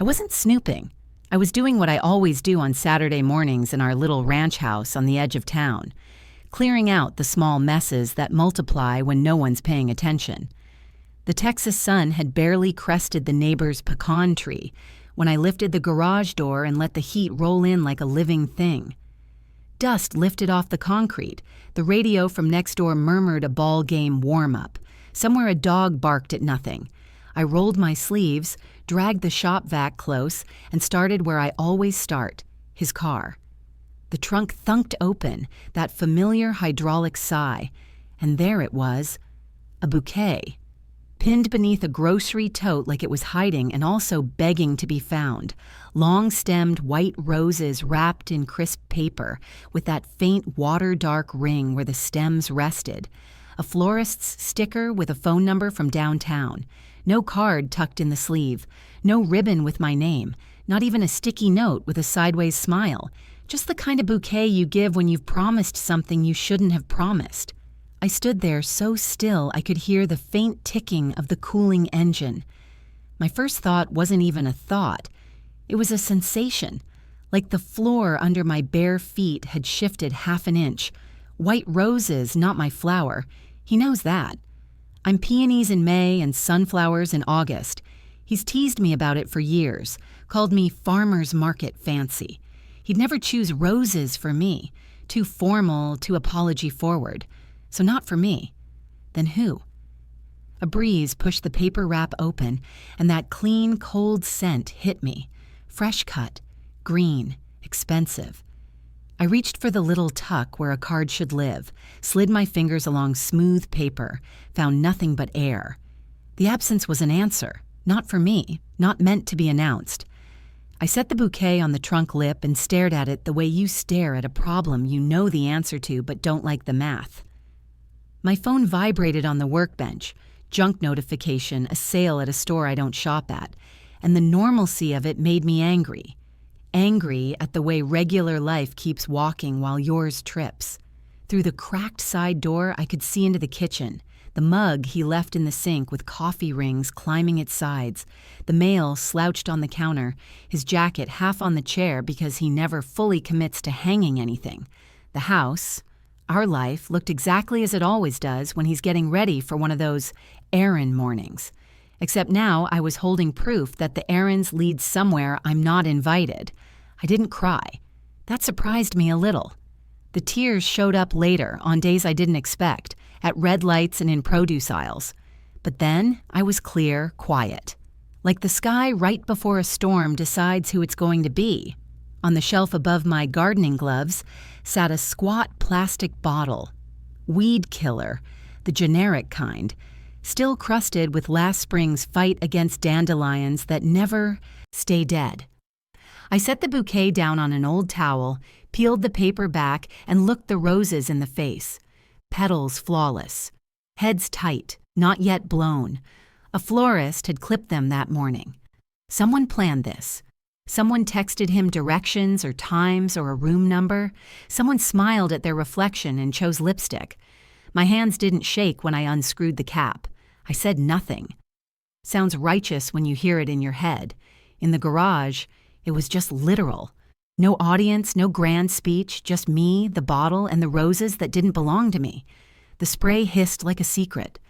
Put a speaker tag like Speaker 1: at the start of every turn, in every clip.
Speaker 1: I wasn't snooping. I was doing what I always do on Saturday mornings in our little ranch house on the edge of town, clearing out the small messes that multiply when no one's paying attention. The Texas sun had barely crested the neighbor's pecan tree when I lifted the garage door and let the heat roll in like a living thing. Dust lifted off the concrete. The radio from next door murmured a ball game warm-up. Somewhere a dog barked at nothing. I rolled my sleeves, dragged the shop vac close, and started where I always start, his car. The trunk thunked open, that familiar hydraulic sigh, and there it was, a bouquet, pinned beneath a grocery tote like it was hiding and also begging to be found. Long-stemmed white roses wrapped in crisp paper, with that faint water-dark ring where the stems rested. A florist's sticker with a phone number from downtown. No card tucked in the sleeve. No ribbon with my name. Not even a sticky note with a sideways smile. Just the kind of bouquet you give when you've promised something you shouldn't have promised. I stood there so still I could hear the faint ticking of the cooling engine. My first thought wasn't even a thought. It was a sensation, like the floor under my bare feet had shifted half an inch. White roses, not my flower. He knows that. I'm peonies in May and sunflowers in August. He's teased me about it for years, called me farmer's market fancy. He'd never choose roses for me. Too formal, too apology forward. So not for me. Then who? A breeze pushed the paper wrap open, and that clean, cold scent hit me. Fresh cut, green, expensive. I reached for the little tuck where a card should live, slid my fingers along smooth paper, found nothing but air. The absence was an answer, not for me, not meant to be announced. I set the bouquet on the trunk lip and stared at it the way you stare at a problem you know the answer to but don't like the math. My phone vibrated on the workbench, junk notification, a sale at a store I don't shop at, and the normalcy of it made me angry. Angry at the way regular life keeps walking while yours trips. Through the cracked side door, I could see into the kitchen, the mug he left in the sink with coffee rings climbing its sides, the mail slouched on the counter, his jacket half on the chair because he never fully commits to hanging anything. The house, our life, looked exactly as it always does when he's getting ready for one of those errand mornings. Except now I was holding proof that the errands lead somewhere I'm not invited. I didn't cry. That surprised me a little. The tears showed up later, on days I didn't expect, at red lights and in produce aisles. But then I was clear, quiet. Like the sky right before a storm decides who it's going to be. On the shelf above my gardening gloves sat a squat plastic bottle. Weed killer, the generic kind, still crusted with last spring's fight against dandelions that never stay dead. I set the bouquet down on an old towel, peeled the paper back, and looked the roses in the face. Petals flawless. Heads tight, not yet blown. A florist had clipped them that morning. Someone planned this. Someone texted him directions or times or a room number. Someone smiled at their reflection and chose lipstick. My hands didn't shake when I unscrewed the cap. I said nothing. Sounds righteous when you hear it in your head. In the garage, it was just literal. No audience, no grand speech, just me, the bottle, and the roses that didn't belong to me. The spray hissed like a secret.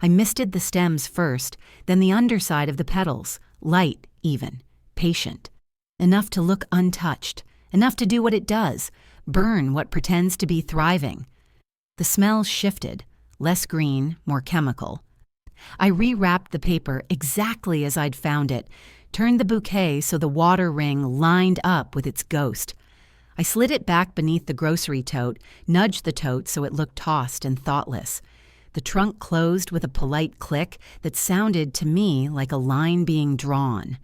Speaker 1: I misted the stems first, then the underside of the petals, light even, patient. Enough to look untouched, enough to do what it does, burn what pretends to be thriving. The smell shifted, less green, more chemical. I rewrapped the paper exactly as I'd found it, turned the bouquet so the water ring lined up with its ghost. I slid it back beneath the grocery tote, nudged the tote so it looked tossed and thoughtless. The trunk closed with a polite click that sounded to me like a line being drawn.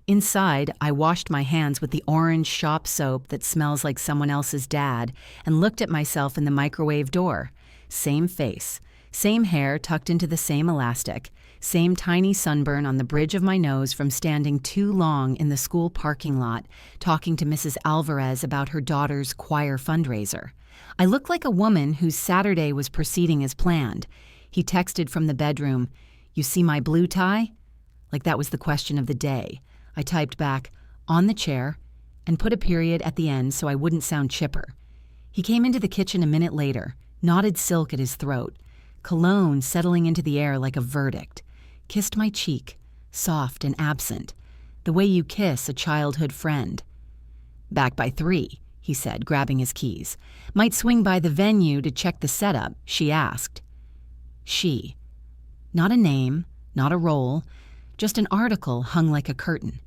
Speaker 1: Inside, I washed my hands with the orange shop soap that smells like someone else's dad and looked at myself in the microwave door. Same face, same hair tucked into the same elastic, same tiny sunburn on the bridge of my nose from standing too long in the school parking lot talking to Mrs. Alvarez about her daughter's choir fundraiser. I looked like a woman whose Saturday was proceeding as planned. He texted from the bedroom, "You see my blue tie?" Like that was the question of the day. I typed back, "On the chair," and put a period at the end so I wouldn't sound chipper. He came into the kitchen a minute later, knotted silk at his throat, cologne settling into the air like a verdict, kissed my cheek, soft and absent, the way you kiss a childhood friend. "Back by 3, he said, grabbing his keys. "Might swing by the venue to check the setup," she asked. She. Not a name, not a role, just an article hung like a curtain.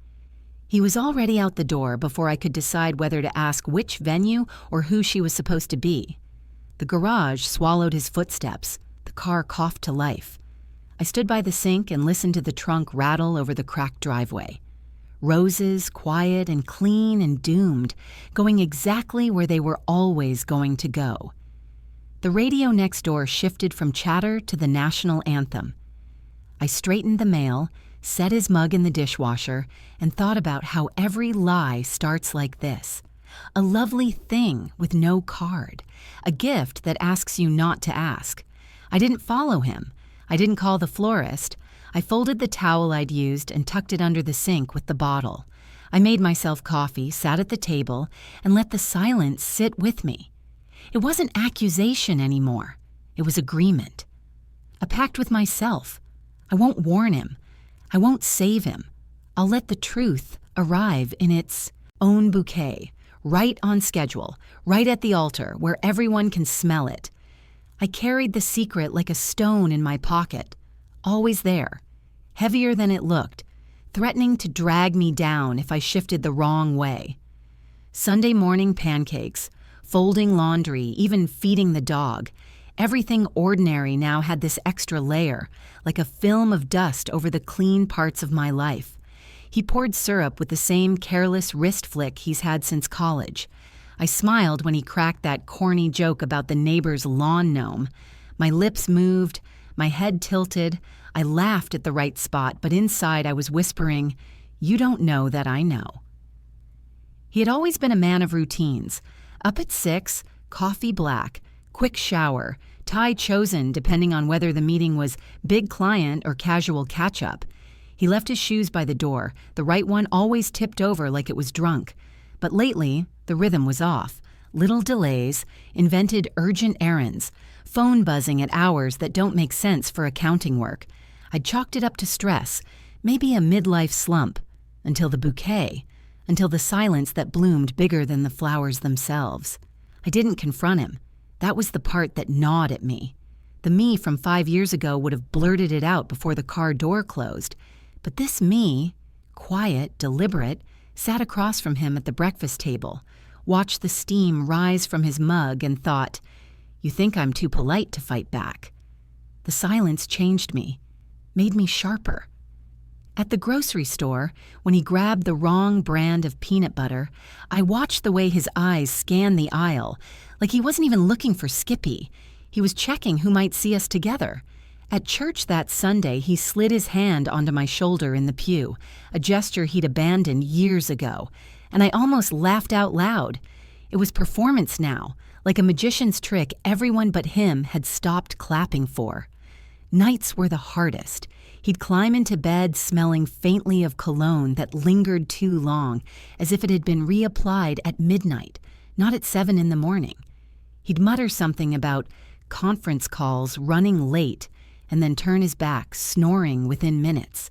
Speaker 1: He was already out the door before I could decide whether to ask which venue or who she was supposed to be. The garage swallowed his footsteps. The car coughed to life. I stood by the sink and listened to the trunk rattle over the cracked driveway. Roses, quiet and clean and doomed, going exactly where they were always going to go. The radio next door shifted from chatter to the national anthem. I straightened the mail, set his mug in the dishwasher, and thought about how every lie starts like this. A lovely thing with no card. A gift that asks you not to ask. I didn't follow him. I didn't call the florist. I folded the towel I'd used and tucked it under the sink with the bottle. I made myself coffee, sat at the table, and let the silence sit with me. It wasn't accusation anymore. It was agreement. A pact with myself. I won't warn him. I won't save him. I'll let the truth arrive in its own bouquet, right on schedule, right at the altar where everyone can smell it. I carried the secret like a stone in my pocket, always there, heavier than it looked, threatening to drag me down if I shifted the wrong way. Sunday morning pancakes, folding laundry, even feeding the dog. Everything ordinary now had this extra layer, like a film of dust over the clean parts of my life. He poured syrup with the same careless wrist flick he's had since college. I smiled when he cracked that corny joke about the neighbor's lawn gnome. My lips moved, my head tilted. I laughed at the right spot, but inside I was whispering, "You don't know that I know." He had always been a man of routines. Up at 6, coffee black, quick shower, tie chosen depending on whether the meeting was big client or casual catch-up. He left his shoes by the door, the right one always tipped over like it was drunk. But lately, the rhythm was off. Little delays, invented urgent errands, phone buzzing at hours that don't make sense for accounting work. I chalked it up to stress, maybe a midlife slump, until the bouquet, until the silence that bloomed bigger than the flowers themselves. I didn't confront him. That was the part that gnawed at me. The me from 5 years ago would have blurted it out before the car door closed. But this me, quiet, deliberate, sat across from him at the breakfast table, watched the steam rise from his mug and thought, "You think I'm too polite to fight back." The silence changed me, made me sharper. At the grocery store, when he grabbed the wrong brand of peanut butter, I watched the way his eyes scanned the aisle, like he wasn't even looking for Skippy. He was checking who might see us together. At church that Sunday, he slid his hand onto my shoulder in the pew, a gesture he'd abandoned years ago, and I almost laughed out loud. It was performance now, like a magician's trick everyone but him had stopped clapping for. Nights were the hardest. He'd climb into bed smelling faintly of cologne that lingered too long, as if it had been reapplied at midnight, not at 7 in the morning. He'd mutter something about conference calls running late, and then turn his back, snoring within minutes.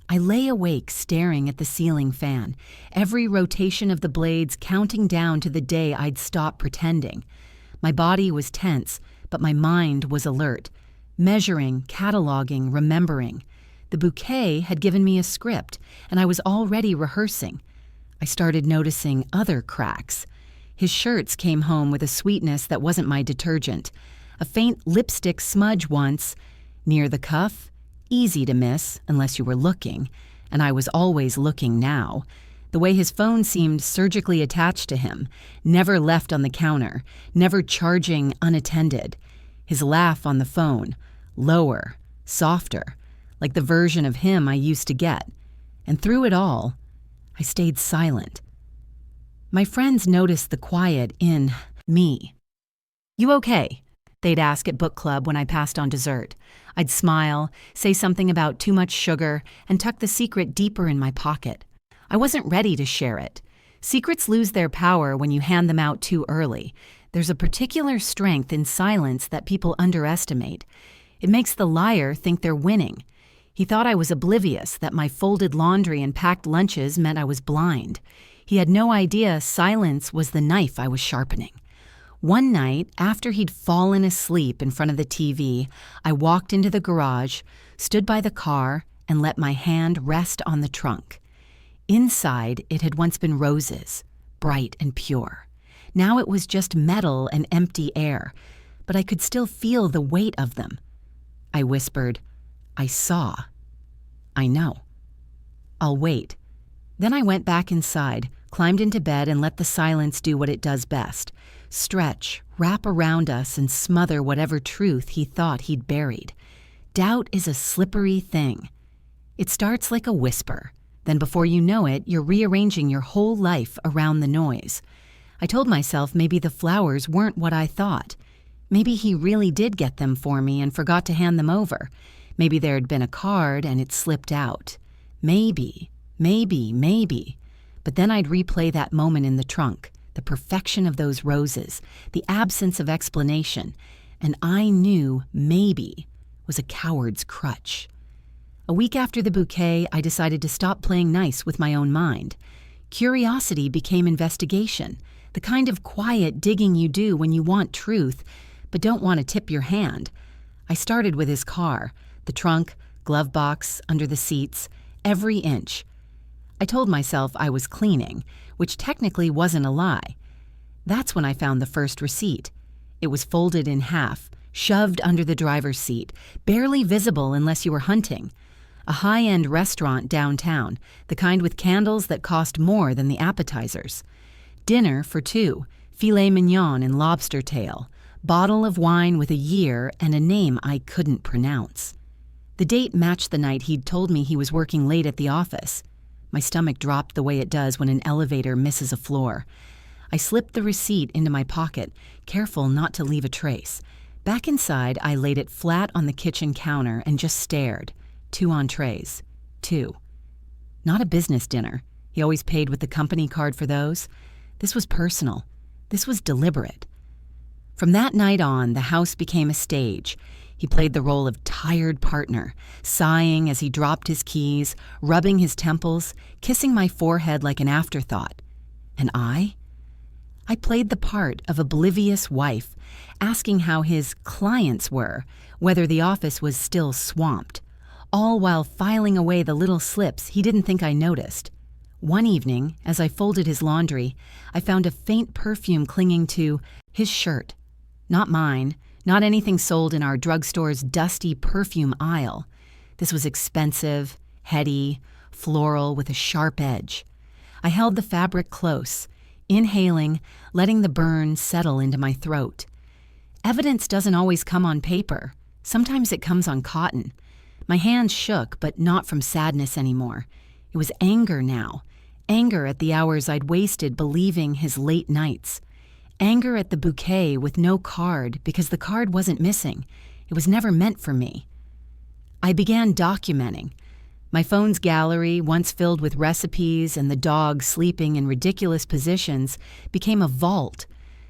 Speaker 1: I lay awake staring at the ceiling fan, every rotation of the blades counting down to the day I'd stop pretending. My body was tense, but my mind was alert. Measuring, cataloging, remembering. The bouquet had given me a script, and I was already rehearsing. I started noticing other cracks. His shirts came home with a sweetness that wasn't my detergent. A faint lipstick smudge once, near the cuff, easy to miss unless you were looking, and I was always looking now. The way his phone seemed surgically attached to him, never left on the counter, never charging unattended. His laugh on the phone, lower, softer, like the version of him I used to get. And through it all, I stayed silent. My friends noticed the quiet in me. "You okay?" they'd ask at book club when I passed on dessert. I'd smile, say something about too much sugar, and tuck the secret deeper in my pocket. I wasn't ready to share it. Secrets lose their power when you hand them out too early. There's a particular strength in silence that people underestimate. It makes the liar think they're winning. He thought I was oblivious, that my folded laundry and packed lunches meant I was blind. He had no idea silence was the knife I was sharpening. One night, after he'd fallen asleep in front of the TV, I walked into the garage, stood by the car, and let my hand rest on the trunk. Inside, it had once been roses, bright and pure. Now it was just metal and empty air, but I could still feel the weight of them. I whispered, "I saw. I know. I'll wait." Then I went back inside, climbed into bed, and let the silence do what it does best: stretch, wrap around us, and smother whatever truth he thought he'd buried. Doubt is a slippery thing. It starts like a whisper. Then before you know it, you're rearranging your whole life around the noise. I told myself maybe the flowers weren't what I thought. Maybe he really did get them for me and forgot to hand them over. Maybe there had been a card and it slipped out. Maybe. But then I'd replay that moment in the trunk, the perfection of those roses, the absence of explanation, and I knew maybe was a coward's crutch. A week after the bouquet, I decided to stop playing nice with my own mind. Curiosity became investigation, the kind of quiet digging you do when you want truth, but don't want to tip your hand. I started with his car, the trunk, glove box, under the seats, every inch. I told myself I was cleaning, which technically wasn't a lie. That's when I found the first receipt. It was folded in half, shoved under the driver's seat, barely visible unless you were hunting. A high-end restaurant downtown, the kind with candles that cost more than the appetizers. Dinner for two, filet mignon and lobster tail, bottle of wine with a year and a name I couldn't pronounce. The date matched the night he'd told me he was working late at the office. My stomach dropped the way it does when an elevator misses a floor. I slipped the receipt into my pocket, careful not to leave a trace. Back inside, I laid it flat on the kitchen counter and just stared. 2 entrees. 2. Not a business dinner. He always paid with the company card for those. This was personal. This was deliberate. From that night on, the house became a stage. He played the role of tired partner, sighing as he dropped his keys, rubbing his temples, kissing my forehead like an afterthought. And I played the part of oblivious wife, asking how his clients were, whether the office was still swamped, all while filing away the little slips he didn't think I noticed. One evening, as I folded his laundry, I found a faint perfume clinging to his shirt. Not mine, not anything sold in our drugstore's dusty perfume aisle. This was expensive, heady, floral with a sharp edge. I held the fabric close, inhaling, letting the burn settle into my throat. Evidence doesn't always come on paper. Sometimes it comes on cotton. My hands shook, but not from sadness anymore. It was anger now. Anger at the hours I'd wasted believing his late nights. Anger at the bouquet with no card because the card wasn't missing. It was never meant for me. I began documenting. My phone's gallery, once filled with recipes and the dog sleeping in ridiculous positions, became a vault.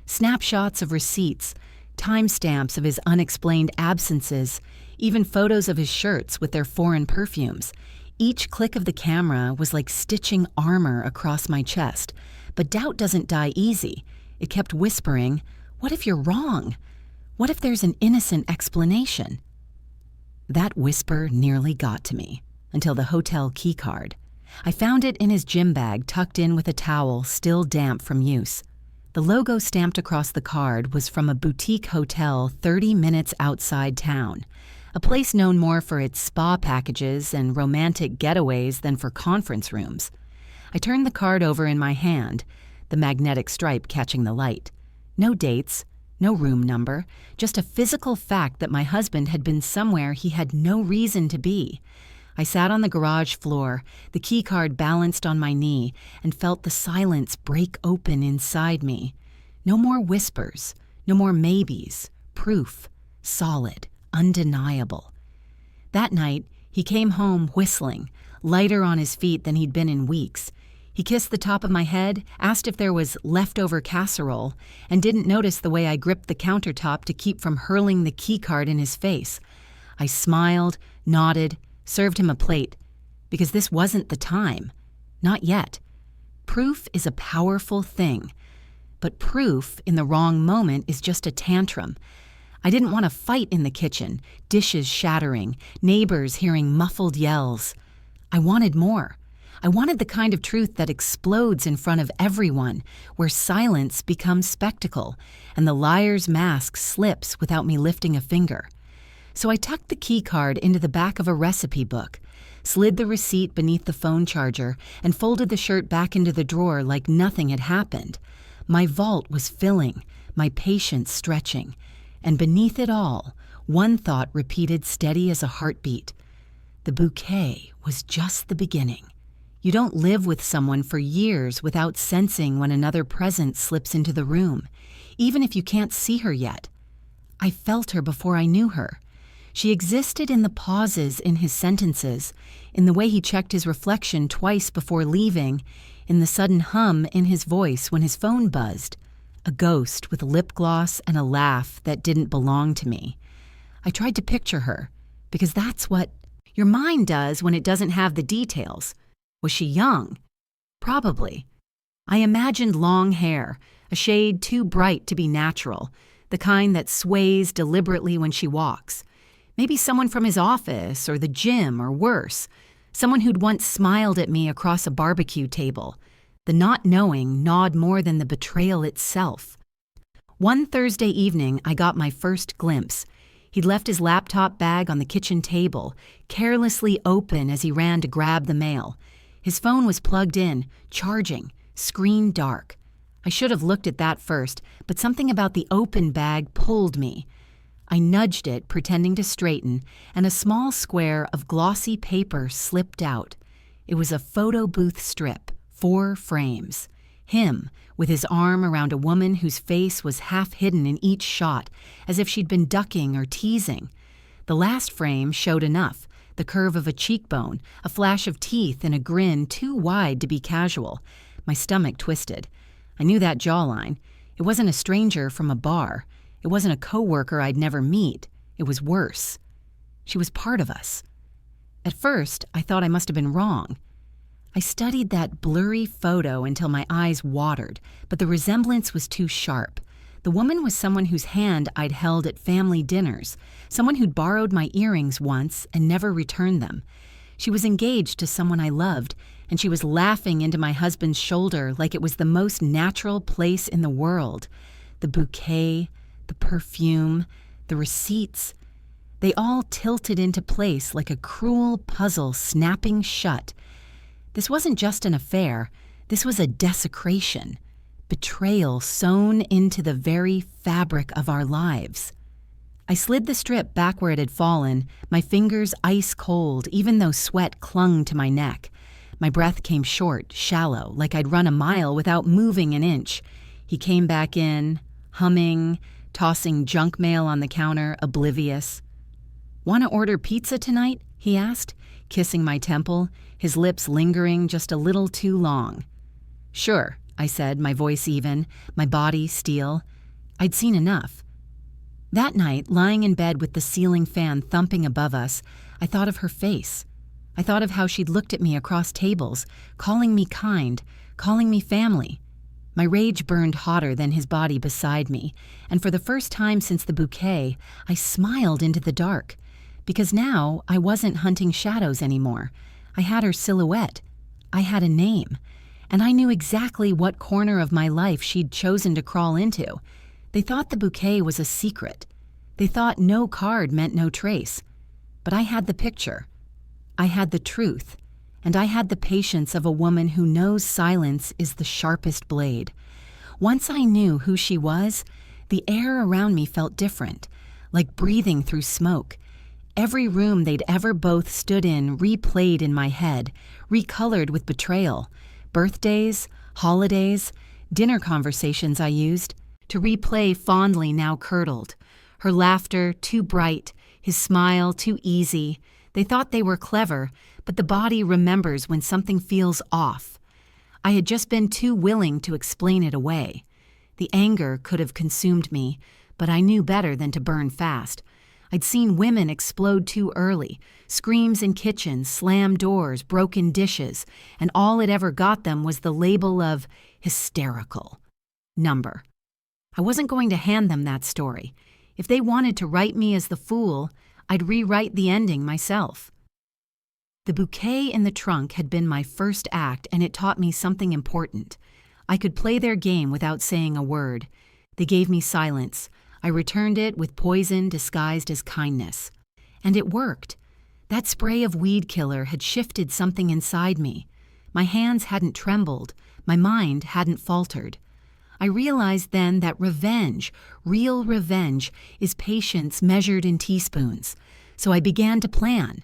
Speaker 1: Snapshots of receipts, timestamps of his unexplained absences, even photos of his shirts with their foreign perfumes. Each click of the camera was like stitching armor across my chest. But doubt doesn't die easy. It kept whispering, "What if you're wrong? What if there's an innocent explanation?" That whisper nearly got to me, until the hotel keycard. I found it in his gym bag, tucked in with a towel still damp from use. The logo stamped across the card was from a boutique hotel 30 minutes outside town, a place known more for its spa packages and romantic getaways than for conference rooms. I turned the card over in my hand, the magnetic stripe catching the light. No dates, no room number, just a physical fact that my husband had been somewhere he had no reason to be. I sat on the garage floor, the keycard balanced on my knee, and felt the silence break open inside me. No more whispers, no more maybes, proof, solid, undeniable. That night, he came home whistling, lighter on his feet than he'd been in weeks. He kissed the top of my head, asked if there was leftover casserole, and didn't notice the way I gripped the countertop to keep from hurling the keycard in his face. I smiled, nodded, served him a plate, because this wasn't the time. Not yet. Proof is a powerful thing, but proof in the wrong moment is just a tantrum. I didn't want to fight in the kitchen, dishes shattering, neighbors hearing muffled yells. I wanted more. I wanted the kind of truth that explodes in front of everyone, where silence becomes spectacle, and the liar's mask slips without me lifting a finger. So I tucked the keycard into the back of a recipe book, slid the receipt beneath the phone charger, and folded the shirt back into the drawer like nothing had happened. My vault was filling, my patience stretching, and beneath it all, one thought repeated steady as a heartbeat. The bouquet was just the beginning. You don't live with someone for years without sensing when another presence slips into the room, even if you can't see her yet. I felt her before I knew her. She existed in the pauses in his sentences, in the way he checked his reflection twice before leaving, in the sudden hum in his voice when his phone buzzed, a ghost with lip gloss and a laugh that didn't belong to me. I tried to picture her, because that's what your mind does when it doesn't have the details. Was she young? Probably. I imagined long hair, a shade too bright to be natural, the kind that sways deliberately when she walks. Maybe someone from his office or the gym or worse, someone who'd once smiled at me across a barbecue table. The not knowing gnawed more than the betrayal itself. One Thursday evening, I got my first glimpse. He'd left his laptop bag on the kitchen table, carelessly open as he ran to grab the mail. His phone was plugged in, charging, screen dark. I should have looked at that first, but something about the open bag pulled me. I nudged it, pretending to straighten, and a small square of glossy paper slipped out. It was a photo booth strip, 4 frames. Him, with his arm around a woman whose face was half hidden in each shot, as if she'd been ducking or teasing. The last frame showed enough. The curve of a cheekbone, a flash of teeth, and a grin too wide to be casual. My stomach twisted. I knew that jawline. It wasn't a stranger from a bar. It wasn't a coworker I'd never meet. It was worse. She was part of us. At first, I thought I must have been wrong. I studied that blurry photo until my eyes watered, but the resemblance was too sharp. The woman was someone whose hand I'd held at family dinners, someone who'd borrowed my earrings once and never returned them. She was engaged to someone I loved, and she was laughing into my husband's shoulder like it was the most natural place in the world. The bouquet, the perfume, the receipts, they all tilted into place like a cruel puzzle snapping shut. This wasn't just an affair, this was a desecration. Betrayal sewn into the very fabric of our lives. I slid the strip back where it had fallen, my fingers ice cold even though sweat clung to my neck. My breath came short, shallow, like I'd run a mile without moving an inch. He came back in, humming, tossing junk mail on the counter, oblivious. "Want to order pizza tonight?" he asked, kissing my temple, his lips lingering just a little too long. "Sure," I said, my voice even, my body steel. I'd seen enough. That night, lying in bed with the ceiling fan thumping above us, I thought of her face. I thought of how she'd looked at me across tables, calling me kind, calling me family. My rage burned hotter than his body beside me, and for the first time since the bouquet, I smiled into the dark. Because now I wasn't hunting shadows anymore. I had her silhouette. I had a name. And I knew exactly what corner of my life she'd chosen to crawl into. They thought the bouquet was a secret. They thought no card meant no trace. But I had the picture. I had the truth. And I had the patience of a woman who knows silence is the sharpest blade. Once I knew who she was, the air around me felt different, like breathing through smoke. Every room they'd ever both stood in replayed in my head, recolored with betrayal. Birthdays, holidays, dinner conversations I used to replay fondly now curdled. Her laughter too bright, his smile too easy. They thought they were clever, but the body remembers when something feels off. I had just been too willing to explain it away. The anger could have consumed me, but I knew better than to burn fast. I'd seen women explode too early, screams in kitchens, slammed doors, broken dishes, and all it ever got them was the label of hysterical. Number. I wasn't going to hand them that story. If they wanted to write me as the fool, I'd rewrite the ending myself. The bouquet in the trunk had been my first act, and it taught me something important. I could play their game without saying a word. They gave me silence. I returned it with poison disguised as kindness. And it worked. That spray of weed killer had shifted something inside me. My hands hadn't trembled. My mind hadn't faltered. I realized then that revenge, real revenge, is patience measured in teaspoons. So I began to plan.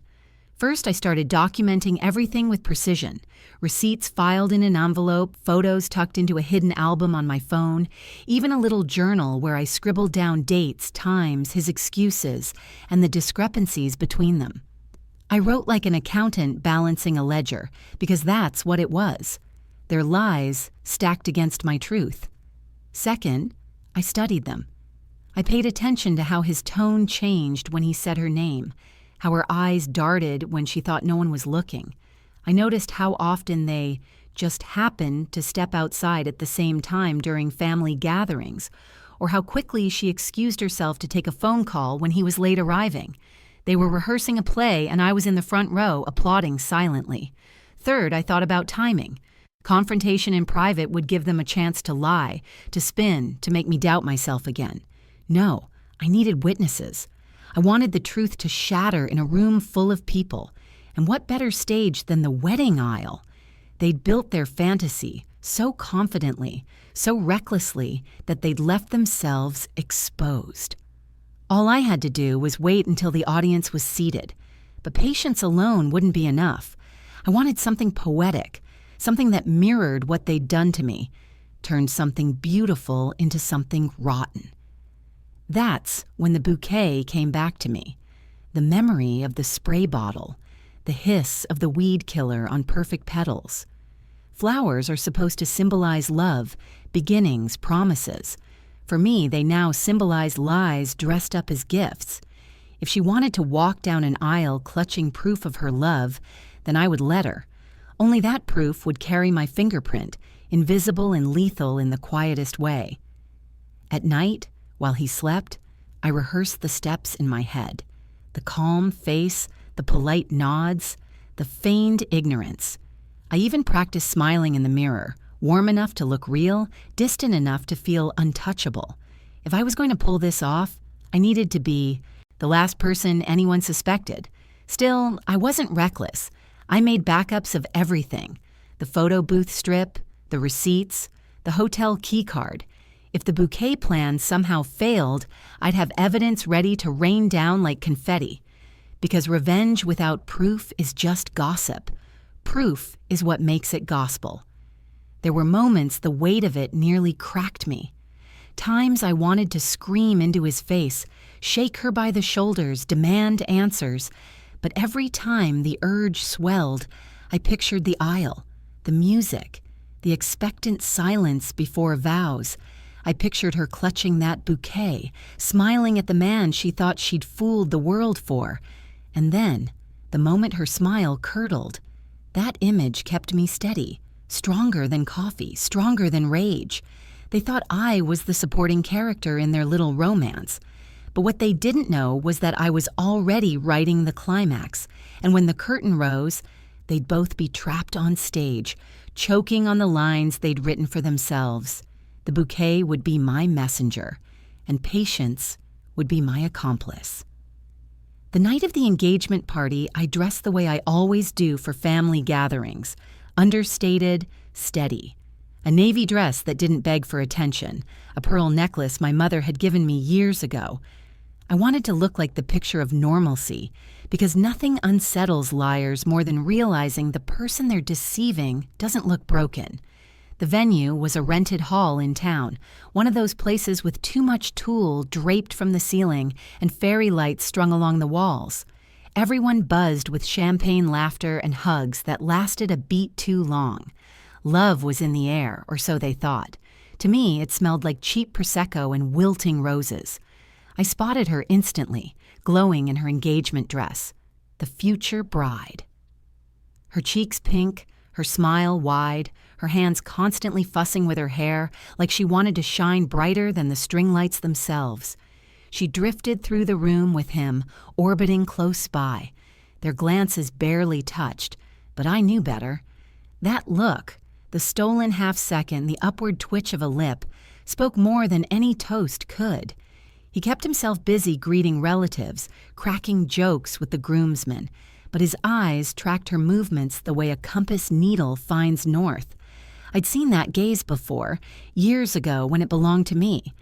Speaker 1: First, I started documenting everything with precision. Receipts filed in an envelope, photos tucked into a hidden album on my phone, even a little journal where I scribbled down dates, times, his excuses, and the discrepancies between them. I wrote like an accountant balancing a ledger, because that's what it was. Their lies stacked against my truth. Second, I studied them. I paid attention to how his tone changed when he said her name, how her eyes darted when she thought no one was looking. I noticed how often they just happened to step outside at the same time during family gatherings, or how quickly she excused herself to take a phone call when he was late arriving. They were rehearsing a play, and I was in the front row applauding silently. Third, I thought about timing. Confrontation in private would give them a chance to lie, to spin, to make me doubt myself again. No, I needed witnesses. I wanted the truth to shatter in a room full of people. And what better stage than the wedding aisle? They'd built their fantasy so confidently, so recklessly, that they'd left themselves exposed. All I had to do was wait until the audience was seated. But patience alone wouldn't be enough. I wanted something poetic, something that mirrored what they'd done to me, turned something beautiful into something rotten. That's when the bouquet came back to me. The memory of the spray bottle, the hiss of the weed killer on perfect petals. Flowers are supposed to symbolize love, beginnings, promises. For me, they now symbolize lies dressed up as gifts. If she wanted to walk down an aisle clutching proof of her love, then I would let her. Only that proof would carry my fingerprint, invisible and lethal in the quietest way. At night, while he slept, I rehearsed the steps in my head. The calm face, the polite nods, the feigned ignorance. I even practiced smiling in the mirror, warm enough to look real, distant enough to feel untouchable. If I was going to pull this off, I needed to be the last person anyone suspected. Still, I wasn't reckless. I made backups of everything. The photo booth strip, the receipts, the hotel key card. If the bouquet plan somehow failed, I'd have evidence ready to rain down like confetti. Because revenge without proof is just gossip. Proof is what makes it gospel. There were moments the weight of it nearly cracked me. Times I wanted to scream into his face, shake her by the shoulders, demand answers. But every time the urge swelled, I pictured the aisle, the music, the expectant silence before vows. I pictured her clutching that bouquet, smiling at the man she thought she'd fooled the world for. And then, the moment her smile curdled, that image kept me steady, stronger than coffee, stronger than rage. They thought I was the supporting character in their little romance. But what they didn't know was that I was already writing the climax, and when the curtain rose, they'd both be trapped on stage, choking on the lines they'd written for themselves. The bouquet would be my messenger, and patience would be my accomplice. The night of the engagement party, I dressed the way I always do for family gatherings, understated, steady. A navy dress that didn't beg for attention, a pearl necklace my mother had given me years ago. I wanted to look like the picture of normalcy, because nothing unsettles liars more than realizing the person they're deceiving doesn't look broken. The venue was a rented hall in town, one of those places with too much tulle draped from the ceiling and fairy lights strung along the walls. Everyone buzzed with champagne laughter and hugs that lasted a beat too long. Love was in the air, or so they thought. To me, it smelled like cheap Prosecco and wilting roses. I spotted her instantly, glowing in her engagement dress. The future bride. Her cheeks pink, her smile wide, her hands constantly fussing with her hair like she wanted to shine brighter than the string lights themselves. She drifted through the room with him, orbiting close by. Their glances barely touched, but I knew better. That look, the stolen half-second, the upward twitch of a lip, spoke more than any toast could. He kept himself busy greeting relatives, cracking jokes with the groomsmen, but his eyes tracked her movements the way a compass needle finds north. I'd seen that gaze before, years ago when it belonged to me.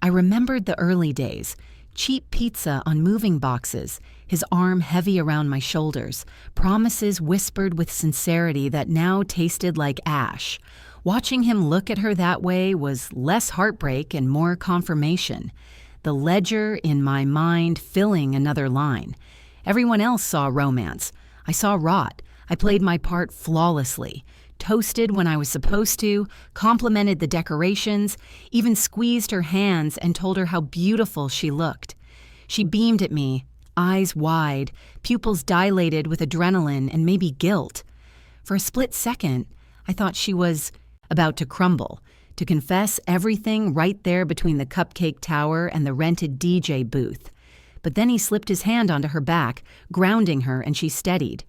Speaker 1: I remembered the early days, cheap pizza on moving boxes, his arm heavy around my shoulders, promises whispered with sincerity that now tasted like ash. Watching him look at her that way was less heartbreak and more confirmation. The ledger in my mind filling another line. Everyone else saw romance. I saw rot. I played my part flawlessly. Toasted when I was supposed to, complimented the decorations, even squeezed her hands and told her how beautiful she looked. She beamed at me, eyes wide, pupils dilated with adrenaline and maybe guilt. For a split second, I thought she was about to crumble, to confess everything right there between the cupcake tower and the rented DJ booth. But then he slipped his hand onto her back, grounding her, and she steadied.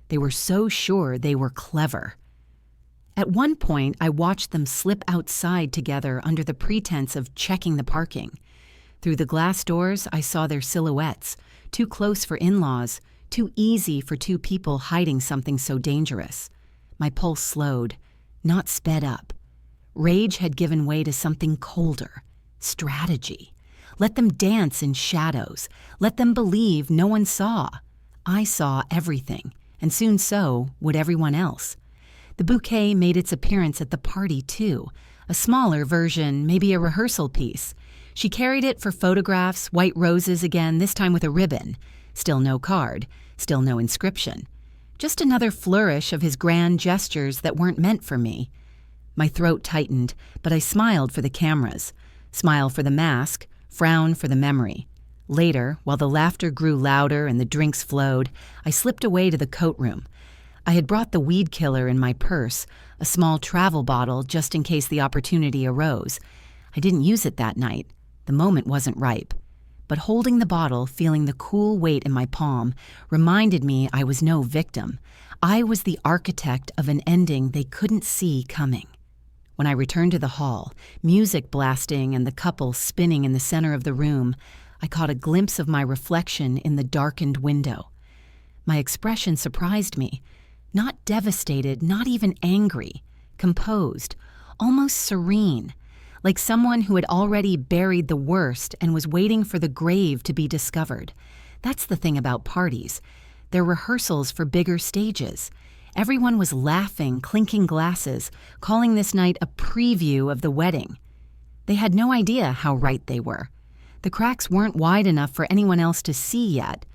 Speaker 1: They were so sure they were clever. At one point, I watched them slip outside together under the pretense of checking the parking. Through the glass doors, I saw their silhouettes, too close for in-laws, too easy for two people hiding something so dangerous. My pulse slowed, not sped up. Rage had given way to something colder, strategy. Let them dance in shadows. Let them believe no one saw. I saw everything, and soon so would everyone else. The bouquet made its appearance at the party, too. A smaller version, maybe a rehearsal piece. She carried it for photographs, white roses again, this time with a ribbon. Still no card, still no inscription. Just another flourish of his grand gestures that weren't meant for me. My throat tightened, but I smiled for the cameras. Smile for the mask, frown for the memory. Later, while the laughter grew louder and the drinks flowed, I slipped away to the coat room. I had brought the weed killer in my purse, a small travel bottle just in case the opportunity arose. I didn't use it that night. The moment wasn't ripe. But holding the bottle, feeling the cool weight in my palm, reminded me I was no victim. I was the architect of an ending they couldn't see coming. When I returned to the hall, music blasting and the couple spinning in the center of the room, I caught a glimpse of my reflection in the darkened window. My expression surprised me. Not devastated, not even angry. Composed, almost serene, like someone who had already buried the worst and was waiting for the grave to be discovered. That's the thing about parties. They're rehearsals for bigger stages. Everyone was laughing, clinking glasses, calling this night a preview of the wedding. They had no idea how right they were. The cracks weren't wide enough for anyone else to see yet,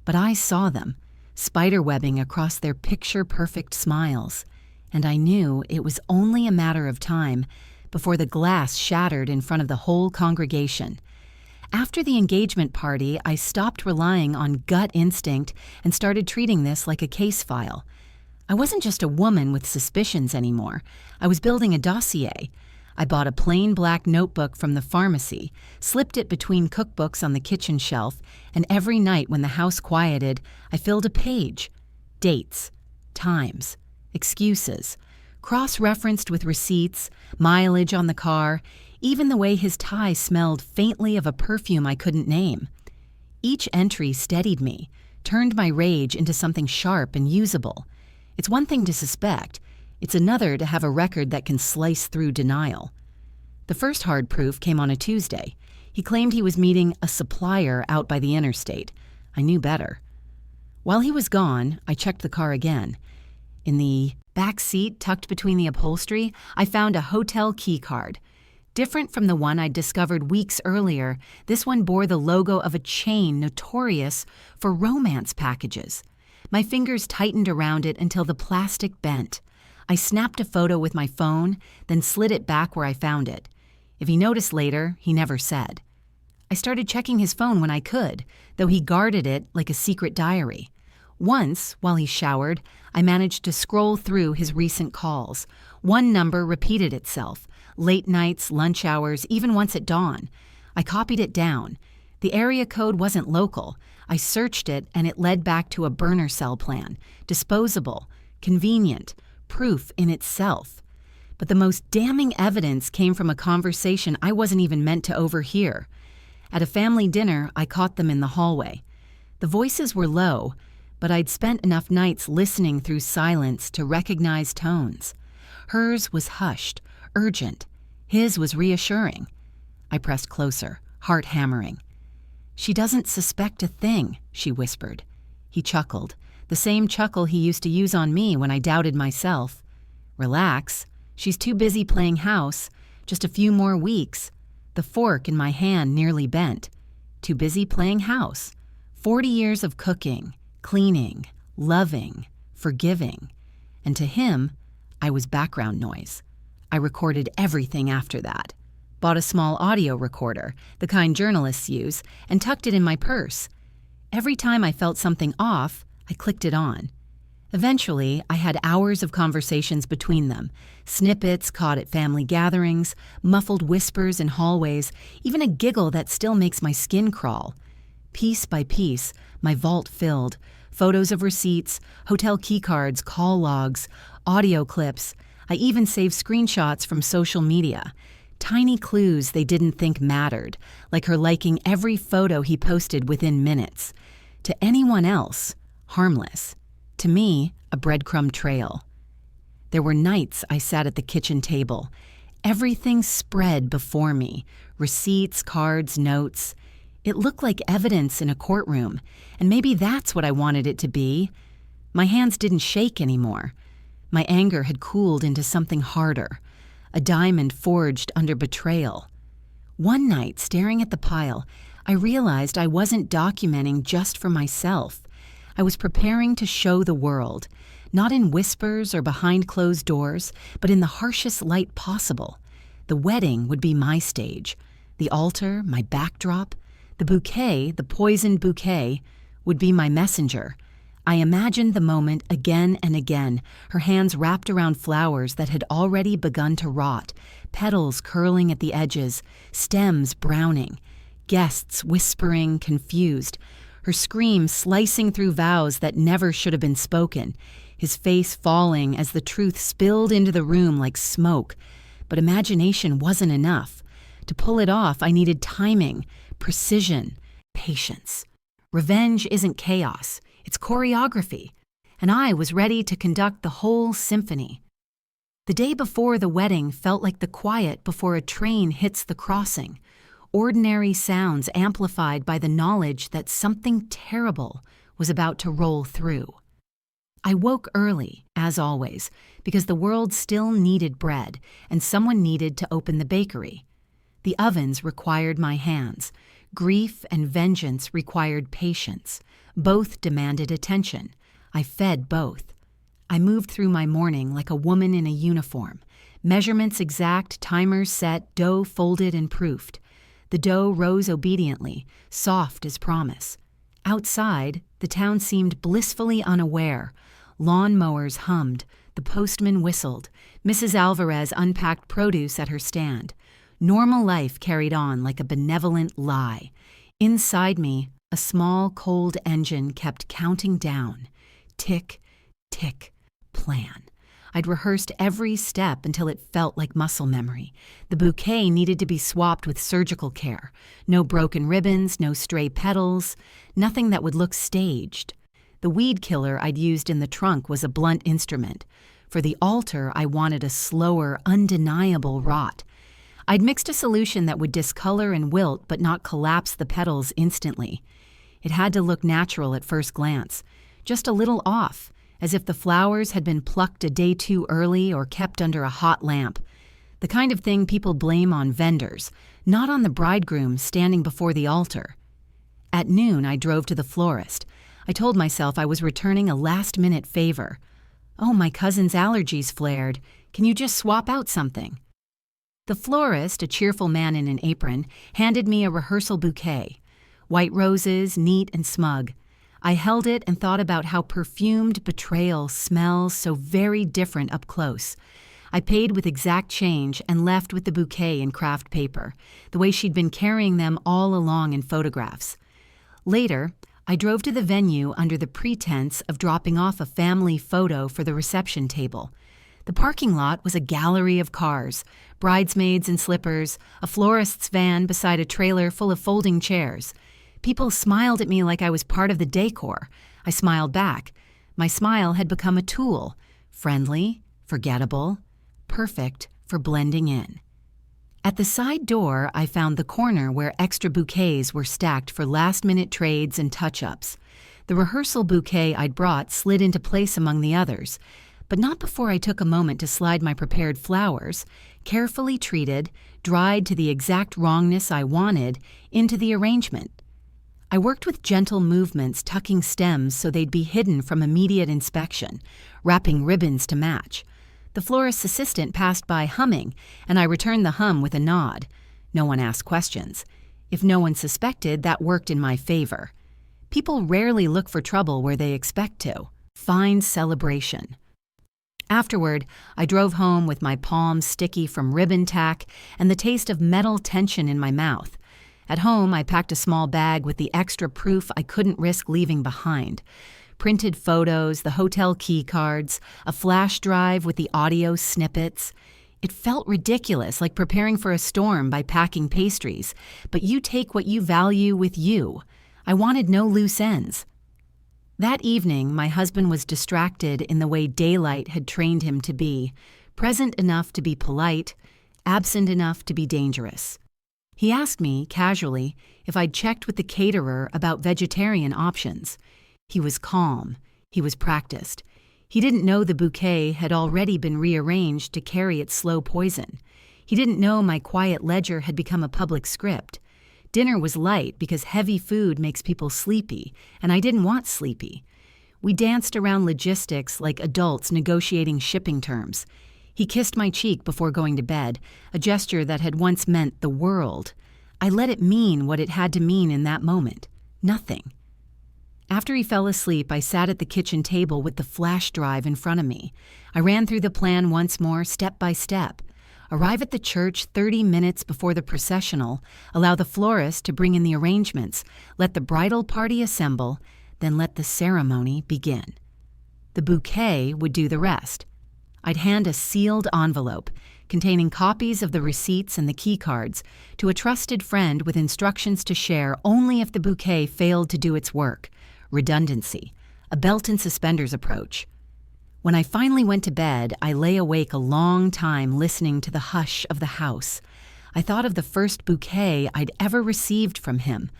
Speaker 1: but I saw them, spiderwebbing across their picture-perfect smiles, and I knew it was only a matter of time before the glass shattered in front of the whole congregation. After the engagement party, I stopped relying on gut instinct and started treating this like a case file. I wasn't just a woman with suspicions anymore. I was building a dossier. I bought a plain black notebook from the pharmacy, slipped it between cookbooks on the kitchen shelf, and every night when the house quieted, I filled a page. Dates, times, excuses, cross-referenced with receipts, mileage on the car, even the way his tie smelled faintly of a perfume I couldn't name. Each entry steadied me, turned my rage into something sharp and usable. It's one thing to suspect. It's another to have a record that can slice through denial. The first hard proof came on a Tuesday. He claimed he was meeting a supplier out by the interstate. I knew better. While he was gone, I checked the car again. In the back seat, tucked between the upholstery, I found a hotel key card. Different from the one I'd discovered weeks earlier, this one bore the logo of a chain notorious for romance packages. My fingers tightened around it until the plastic bent. I snapped a photo with my phone, then slid it back where I found it. If he noticed later, he never said. I started checking his phone when I could, though he guarded it like a secret diary. Once, while he showered, I managed to scroll through his recent calls. One number repeated itself, late nights, lunch hours, even once at dawn. I copied it down. The area code wasn't local. I searched it and it led back to a burner cell plan, disposable, convenient, proof in itself. But the most damning evidence came from a conversation I wasn't even meant to overhear. At a family dinner, I caught them in the hallway. The voices were low, but I'd spent enough nights listening through silence to recognize tones. Hers was hushed, urgent. His was reassuring. I pressed closer, heart hammering. "She doesn't suspect a thing," she whispered. He chuckled, the same chuckle he used to use on me when I doubted myself. "Relax. She's too busy playing house. Just a few more weeks." The fork in my hand nearly bent. Too busy playing house. 40 years of cooking, cleaning, loving, forgiving. And to him, I was background noise. I recorded everything after that. Bought a small audio recorder, the kind journalists use, and tucked it in my purse. Every time I felt something off, I clicked it on. Eventually, I had hours of conversations between them, snippets caught at family gatherings, muffled whispers in hallways, even a giggle that still makes my skin crawl. Piece by piece, my vault filled, photos of receipts, hotel keycards, call logs, audio clips. I even saved screenshots from social media. Tiny clues they didn't think mattered, like her liking every photo he posted within minutes. To anyone else, harmless. To me, a breadcrumb trail. There were nights I sat at the kitchen table. Everything spread before me, receipts, cards, notes. It looked like evidence in a courtroom, and maybe that's what I wanted it to be. My hands didn't shake anymore. My anger had cooled into something harder, a diamond forged under betrayal. One night, staring at the pile, I realized I wasn't documenting just for myself. I was preparing to show the world, not in whispers or behind closed doors, but in the harshest light possible. The wedding would be my stage, the altar, my backdrop. The bouquet, the poisoned bouquet, would be my messenger. I imagined the moment again and again, her hands wrapped around flowers that had already begun to rot, petals curling at the edges, stems browning, guests whispering, confused, her scream slicing through vows that never should have been spoken, his face falling as the truth spilled into the room like smoke. But imagination wasn't enough. To pull it off, I needed timing, precision, patience. Revenge isn't chaos, it's choreography, and I was ready to conduct the whole symphony. The day before the wedding felt like the quiet before a train hits the crossing, ordinary sounds amplified by the knowledge that something terrible was about to roll through. I woke early, as always, because the world still needed bread, and someone needed to open the bakery. The ovens required my hands. Grief and vengeance required patience. Both demanded attention. I fed both. I moved through my morning like a woman in a uniform. Measurements exact, timers set, dough folded and proofed. The dough rose obediently, soft as promise. Outside, the town seemed blissfully unaware. Lawn mowers hummed, the postman whistled, Mrs. Alvarez unpacked produce at her stand. Normal life carried on like a benevolent lie. Inside me, a small, cold engine kept counting down. Tick, tick, plan. I'd rehearsed every step until it felt like muscle memory. The bouquet needed to be swapped with surgical care. No broken ribbons, no stray petals, nothing that would look staged. The weed killer I'd used in the trunk was a blunt instrument. For the altar, I wanted a slower, undeniable rot. I'd mixed a solution that would discolor and wilt but not collapse the petals instantly. It had to look natural at first glance, just a little off, as if the flowers had been plucked a day too early or kept under a hot lamp. The kind of thing people blame on vendors, not on the bridegroom standing before the altar. At noon, I drove to the florist. I told myself I was returning a last-minute favor. "Oh, my cousin's allergies flared. Can you just swap out something?" The florist, a cheerful man in an apron, handed me a rehearsal bouquet. White roses, neat and smug. I held it and thought about how perfumed betrayal smells so very different up close. I paid with exact change and left with the bouquet in craft paper, the way she'd been carrying them all along in photographs. Later, I drove to the venue under the pretense of dropping off a family photo for the reception table. The parking lot was a gallery of cars, bridesmaids in slippers, a florist's van beside a trailer full of folding chairs. People smiled at me like I was part of the decor. I smiled back. My smile had become a tool, friendly, forgettable, perfect for blending in. At the side door, I found the corner where extra bouquets were stacked for last-minute trades and touch-ups. The rehearsal bouquet I'd brought slid into place among the others, but not before I took a moment to slide my prepared flowers, carefully treated, dried to the exact wrongness I wanted, into the arrangement. I worked with gentle movements, tucking stems so they'd be hidden from immediate inspection, wrapping ribbons to match. The florist's assistant passed by humming, and I returned the hum with a nod. No one asked questions. If no one suspected, that worked in my favor. People rarely look for trouble where they expect to. Find celebration. Afterward, I drove home with my palms sticky from ribbon tack and the taste of metal tension in my mouth. At home, I packed a small bag with the extra proof I couldn't risk leaving behind. Printed photos, the hotel key cards, a flash drive with the audio snippets. It felt ridiculous, like preparing for a storm by packing pastries, but you take what you value with you. I wanted no loose ends. That evening, my husband was distracted in the way daylight had trained him to be, present enough to be polite, absent enough to be dangerous. He asked me, casually, if I'd checked with the caterer about vegetarian options. He was calm. He was practiced. He didn't know the bouquet had already been rearranged to carry its slow poison. He didn't know my quiet ledger had become a public script. Dinner was light because heavy food makes people sleepy, and I didn't want sleepy. We danced around logistics like adults negotiating shipping terms. He kissed my cheek before going to bed, a gesture that had once meant the world. I let it mean what it had to mean in that moment. Nothing. After he fell asleep, I sat at the kitchen table with the flash drive in front of me. I ran through the plan once more, step by step. Arrive at the church 30 minutes before the processional, allow the florist to bring in the arrangements, let the bridal party assemble, then let the ceremony begin. The bouquet would do the rest. I'd hand a sealed envelope containing copies of the receipts and the key cards to a trusted friend with instructions to share only if the bouquet failed to do its work. Redundancy, a belt and suspenders approach. When I finally went to bed, I lay awake a long time listening to the hush of the house. I thought of the first bouquet I'd ever received from him.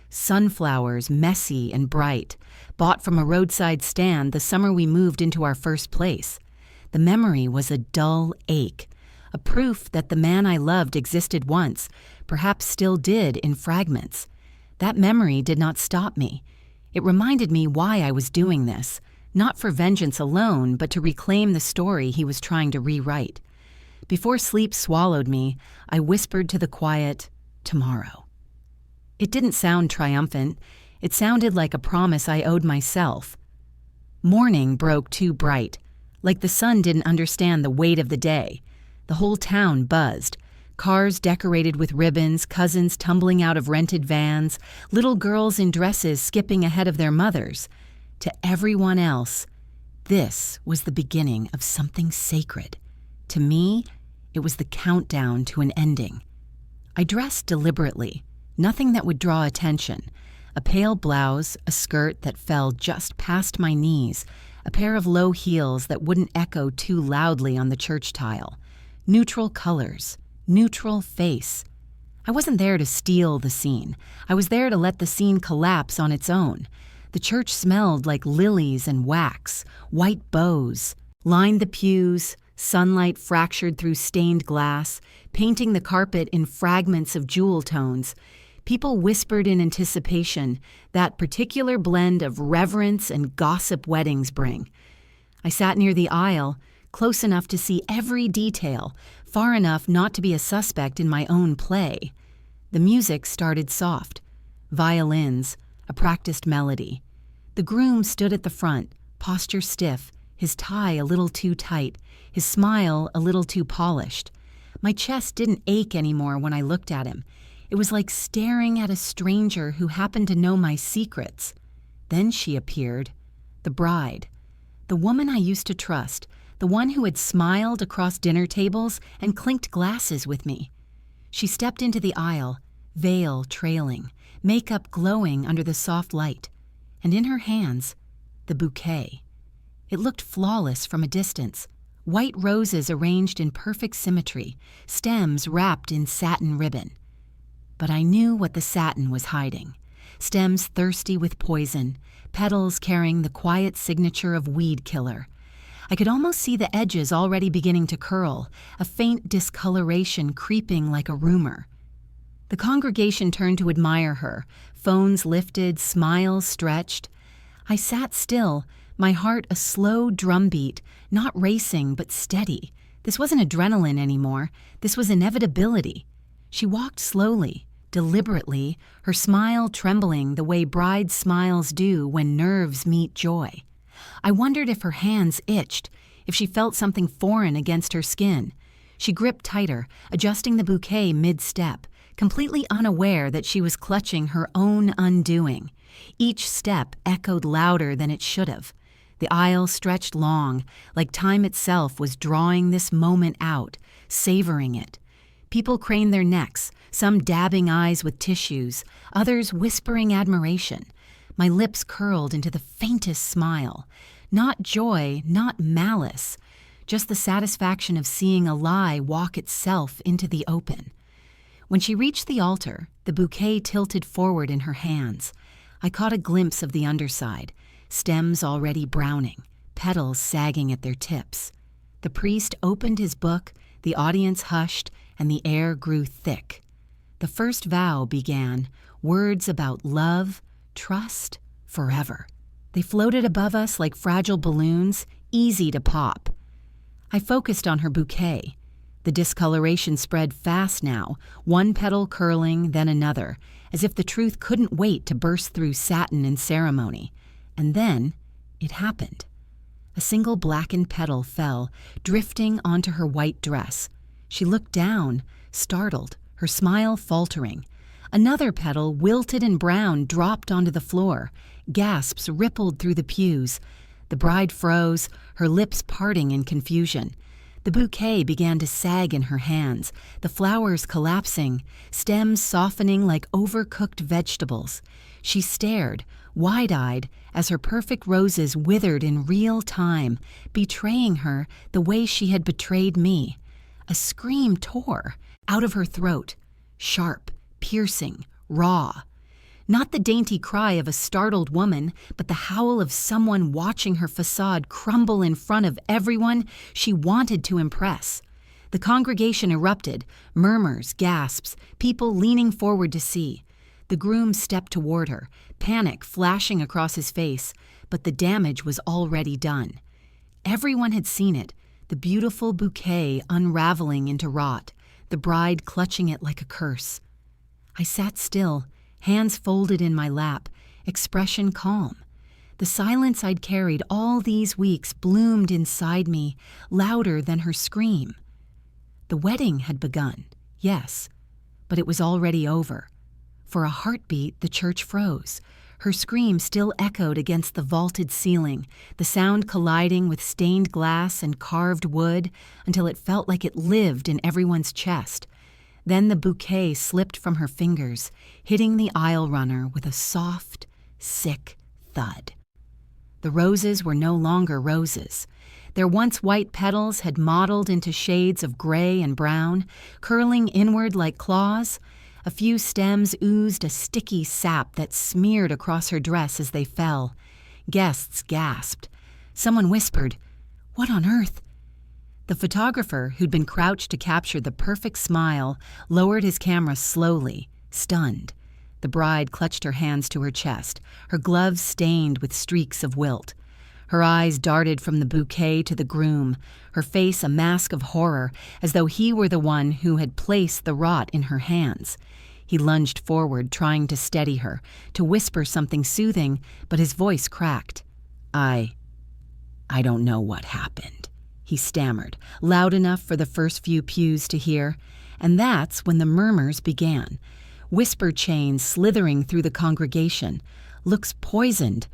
Speaker 1: Sunflowers, messy and bright, bought from a roadside stand the summer we moved into our first place. The memory was a dull ache, a proof that the man I loved existed once, perhaps still did in fragments. That memory did not stop me. It reminded me why I was doing this. Not for vengeance alone, but to reclaim the story he was trying to rewrite. Before sleep swallowed me, I whispered to the quiet, "Tomorrow." It didn't sound triumphant. It sounded like a promise I owed myself. Morning broke too bright, like the sun didn't understand the weight of the day. The whole town buzzed. Cars decorated with ribbons, cousins tumbling out of rented vans, little girls in dresses skipping ahead of their mothers. To everyone else, this was the beginning of something sacred. To me, it was the countdown to an ending. I dressed deliberately, nothing that would draw attention. A pale blouse, a skirt that fell just past my knees, a pair of low heels that wouldn't echo too loudly on the church tile. Neutral colors, neutral face. I wasn't there to steal the scene. I was there to let the scene collapse on its own. The church smelled like lilies and wax. White bows lined the pews, sunlight fractured through stained glass, painting the carpet in fragments of jewel tones. People whispered in anticipation, that particular blend of reverence and gossip weddings bring. I sat near the aisle, close enough to see every detail, far enough not to be a suspect in my own play. The music started soft. Violins, a practiced melody. The groom stood at the front, posture stiff, his tie a little too tight, his smile a little too polished. My chest didn't ache anymore when I looked at him. It was like staring at a stranger who happened to know my secrets. Then she appeared, the bride, the woman I used to trust, the one who had smiled across dinner tables and clinked glasses with me. She stepped into the aisle, veil trailing, makeup glowing under the soft light, and in her hands, the bouquet. It looked flawless from a distance, white roses arranged in perfect symmetry, stems wrapped in satin ribbon. But I knew what the satin was hiding. Stems thirsty with poison, petals carrying the quiet signature of weed killer. I could almost see the edges already beginning to curl, a faint discoloration creeping like a rumor. The congregation turned to admire her, phones lifted, smiles stretched. I sat still, my heart a slow drumbeat, not racing but steady. This wasn't adrenaline anymore, this was inevitability. She walked slowly, deliberately, her smile trembling the way bride smiles do when nerves meet joy. I wondered if her hands itched, if she felt something foreign against her skin. She gripped tighter, adjusting the bouquet mid-step, completely unaware that she was clutching her own undoing. Each step echoed louder than it should have. The aisle stretched long, like time itself was drawing this moment out, savoring it. People craned their necks, some dabbing eyes with tissues, others whispering admiration. My lips curled into the faintest smile. Not joy, not malice, just the satisfaction of seeing a lie walk itself into the open. When she reached the altar, the bouquet tilted forward in her hands. I caught a glimpse of the underside, stems already browning, petals sagging at their tips. The priest opened his book, the audience hushed, and the air grew thick. The first vow began, words about love, trust, forever. They floated above us like fragile balloons, easy to pop. I focused on her bouquet. The discoloration spread fast now, one petal curling, then another, as if the truth couldn't wait to burst through satin in ceremony. And then, it happened. A single blackened petal fell, drifting onto her white dress. She looked down, startled, her smile faltering. Another petal, wilted and brown, dropped onto the floor. Gasps rippled through the pews. The bride froze, her lips parting in confusion. The bouquet began to sag in her hands, the flowers collapsing, stems softening like overcooked vegetables. She stared, wide-eyed, as her perfect roses withered in real time, betraying her the way she had betrayed me. A scream tore out of her throat, sharp, piercing, raw. Not the dainty cry of a startled woman, but the howl of someone watching her facade crumble in front of everyone she wanted to impress. The congregation erupted, murmurs, gasps, people leaning forward to see. The groom stepped toward her, panic flashing across his face, but the damage was already done. Everyone had seen it, the beautiful bouquet unraveling into rot, the bride clutching it like a curse. I sat still, hands folded in my lap, expression calm. The silence I'd carried all these weeks bloomed inside me, louder than her scream. The wedding had begun, yes, but it was already over. For a heartbeat, the church froze. Her scream still echoed against the vaulted ceiling, the sound colliding with stained glass and carved wood until it felt like it lived in everyone's chest. Then the bouquet slipped from her fingers, hitting the aisle runner with a soft, sick thud. The roses were no longer roses. Their once white petals had mottled into shades of gray and brown, curling inward like claws. A few stems oozed a sticky sap that smeared across her dress as they fell. Guests gasped. Someone whispered, "What on earth?" The photographer, who'd been crouched to capture the perfect smile, lowered his camera slowly, stunned. The bride clutched her hands to her chest, her gloves stained with streaks of wilt. Her eyes darted from the bouquet to the groom, her face a mask of horror, as though he were the one who had placed the rot in her hands. He lunged forward, trying to steady her, to whisper something soothing, but his voice cracked. I don't know what happened," he stammered, loud enough for the first few pews to hear. And that's when the murmurs began. Whisper chains slithering through the congregation. "Looks poisoned.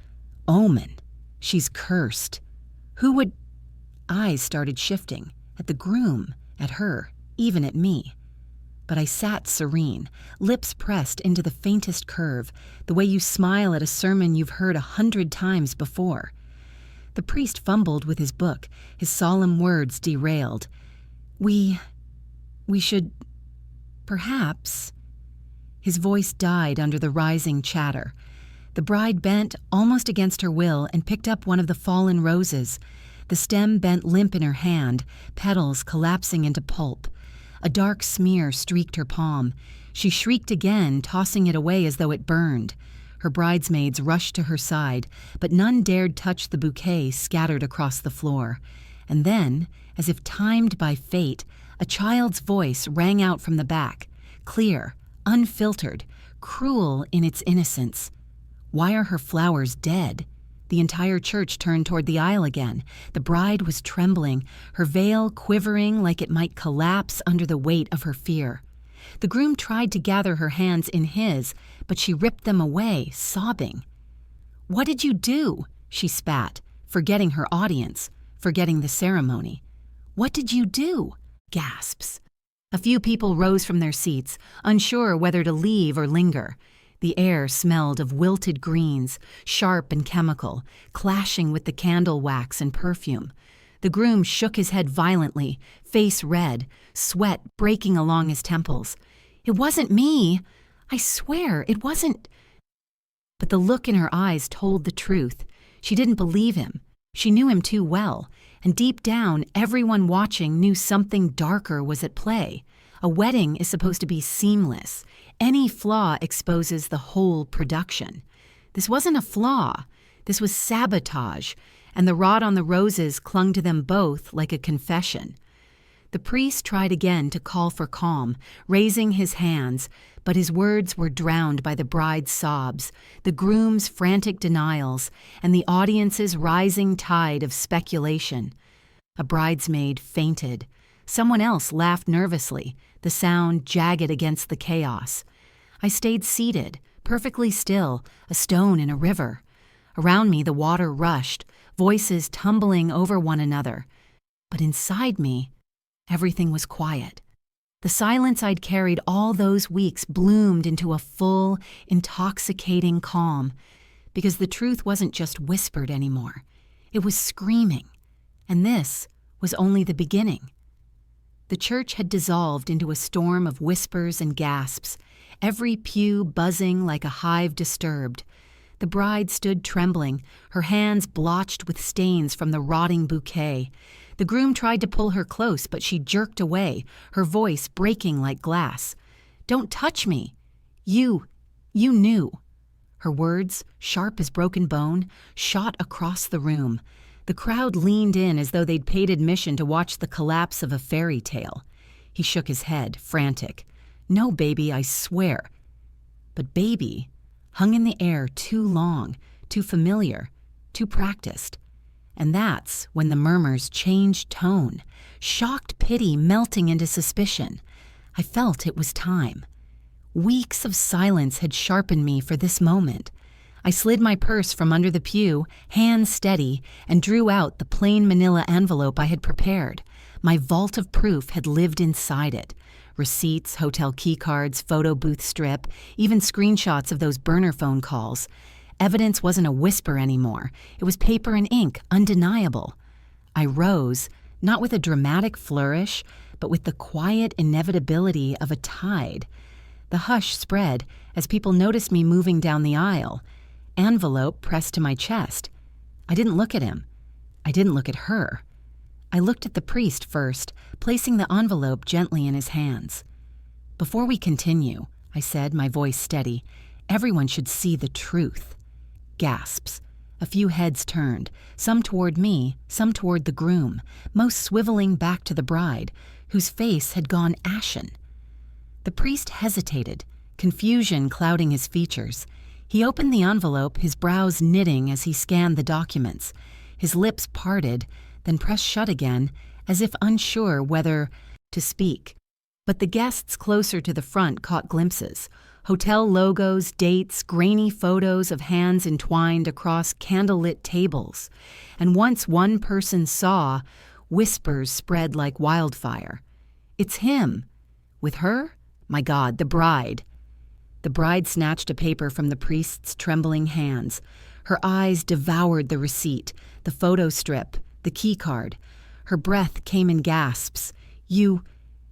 Speaker 1: Omen. She's cursed." Who would... Eyes started shifting, at the groom, at her, even at me. But I sat serene, lips pressed into the faintest curve, the way you smile at a sermon you've heard 100 times before. The priest fumbled with his book, his solemn words derailed. We should... perhaps... His voice died under the rising chatter. The bride bent, almost against her will, and picked up one of the fallen roses. The stem bent limp in her hand, petals collapsing into pulp. A dark smear streaked her palm. She shrieked again, tossing it away as though it burned. Her bridesmaids rushed to her side, but none dared touch the bouquet scattered across the floor. And then, as if timed by fate, a child's voice rang out from the back, clear, unfiltered, cruel in its innocence. Why are her flowers dead? The entire church turned toward the aisle again. The bride was trembling, her veil quivering like it might collapse under the weight of her fear. The groom tried to gather her hands in his, but she ripped them away, sobbing. "What did you do?" she spat, forgetting her audience, forgetting the ceremony. "What did you do?" Gasps. A few people rose from their seats, unsure whether to leave or linger. The air smelled of wilted greens, sharp and chemical, clashing with the candle wax and perfume. The groom shook his head violently, face red, sweat breaking along his temples. "It wasn't me. I swear, it wasn't." But the look in her eyes told the truth. She didn't believe him. She knew him too well, and deep down, everyone watching knew something darker was at play. A wedding is supposed to be seamless. Any flaw exposes the whole production. This wasn't a flaw. This was sabotage, and the rot on the roses clung to them both like a confession. The priest tried again to call for calm, raising his hands, but his words were drowned by the bride's sobs, the groom's frantic denials, and the audience's rising tide of speculation. A bridesmaid fainted. Someone else laughed nervously, the sound jagged against the chaos. I stayed seated, perfectly still, a stone in a river. Around me the water rushed, voices tumbling over one another. But inside me, everything was quiet. The silence I'd carried all those weeks bloomed into a full, intoxicating calm, because the truth wasn't just whispered anymore. It was screaming, and this was only the beginning. The church had dissolved into a storm of whispers and gasps, every pew buzzing like a hive disturbed. The bride stood trembling, her hands blotched with stains from the rotting bouquet. The groom tried to pull her close, but she jerked away, her voice breaking like glass. "Don't touch me. You knew." Her words, sharp as broken bone, shot across the room. The crowd leaned in as though they'd paid admission to watch the collapse of a fairy tale. He shook his head, frantic. "No, baby, I swear." But baby hung in the air too long, too familiar, too practiced. And that's when the murmurs changed tone, shocked pity melting into suspicion. I felt it was time. Weeks of silence had sharpened me for this moment. I slid my purse from under the pew, hands steady, and drew out the plain manila envelope I had prepared. My vault of proof had lived inside it. Receipts, hotel keycards, photo booth strip, even screenshots of those burner phone calls. Evidence wasn't a whisper anymore. It was paper and ink, undeniable. I rose, not with a dramatic flourish, but with the quiet inevitability of a tide. The hush spread as people noticed me moving down the aisle. Envelope pressed to my chest. I didn't look at him. I didn't look at her. I looked at the priest first, placing the envelope gently in his hands. "Before we continue," I said, my voice steady, "everyone should see the truth." Gasps. A few heads turned, some toward me, some toward the groom, most swiveling back to the bride, whose face had gone ashen. The priest hesitated, confusion clouding his features. He opened the envelope, his brows knitting as he scanned the documents. His lips parted, then pressed shut again, as if unsure whether to speak. But the guests closer to the front caught glimpses. Hotel logos, dates, grainy photos of hands entwined across candlelit tables. And once one person saw, whispers spread like wildfire. "It's him." With her? My God, the bride. The bride snatched a paper from the priest's trembling hands. Her eyes devoured the receipt, the photo strip, the key card. Her breath came in gasps. "You,"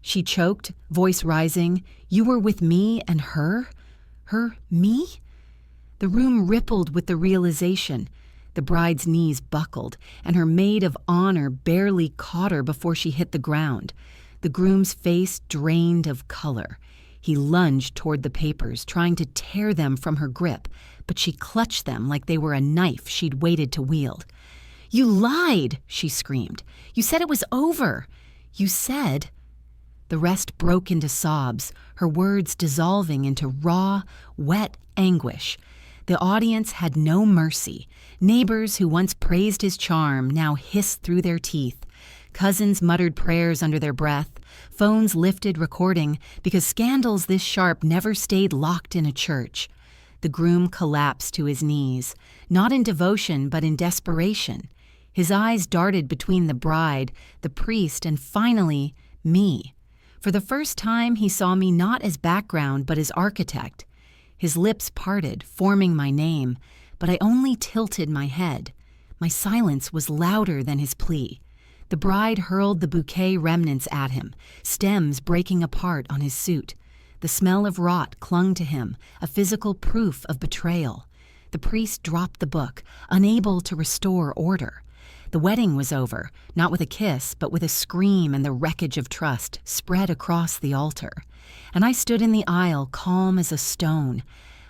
Speaker 1: she choked, voice rising, "you were with me and her? Me?" The room rippled with the realization. The bride's knees buckled, and her maid of honor barely caught her before she hit the ground. The groom's face drained of color. He lunged toward the papers, trying to tear them from her grip, but she clutched them like they were a knife she'd waited to wield. "You lied!" she screamed. "You said it was over. You said—" The rest broke into sobs, her words dissolving into raw, wet anguish. The audience had no mercy. Neighbors who once praised his charm now hissed through their teeth. Cousins muttered prayers under their breath. Phones lifted recording because scandals this sharp never stayed locked in a church. The groom collapsed to his knees, not in devotion but in desperation. His eyes darted between the bride, the priest, and finally, me. For the first time, he saw me not as background but as architect. His lips parted, forming my name, but I only tilted my head. My silence was louder than his plea. The bride hurled the bouquet remnants at him, stems breaking apart on his suit. The smell of rot clung to him, a physical proof of betrayal. The priest dropped the book, unable to restore order. The wedding was over, not with a kiss, but with a scream and the wreckage of trust spread across the altar. And I stood in the aisle, calm as a stone.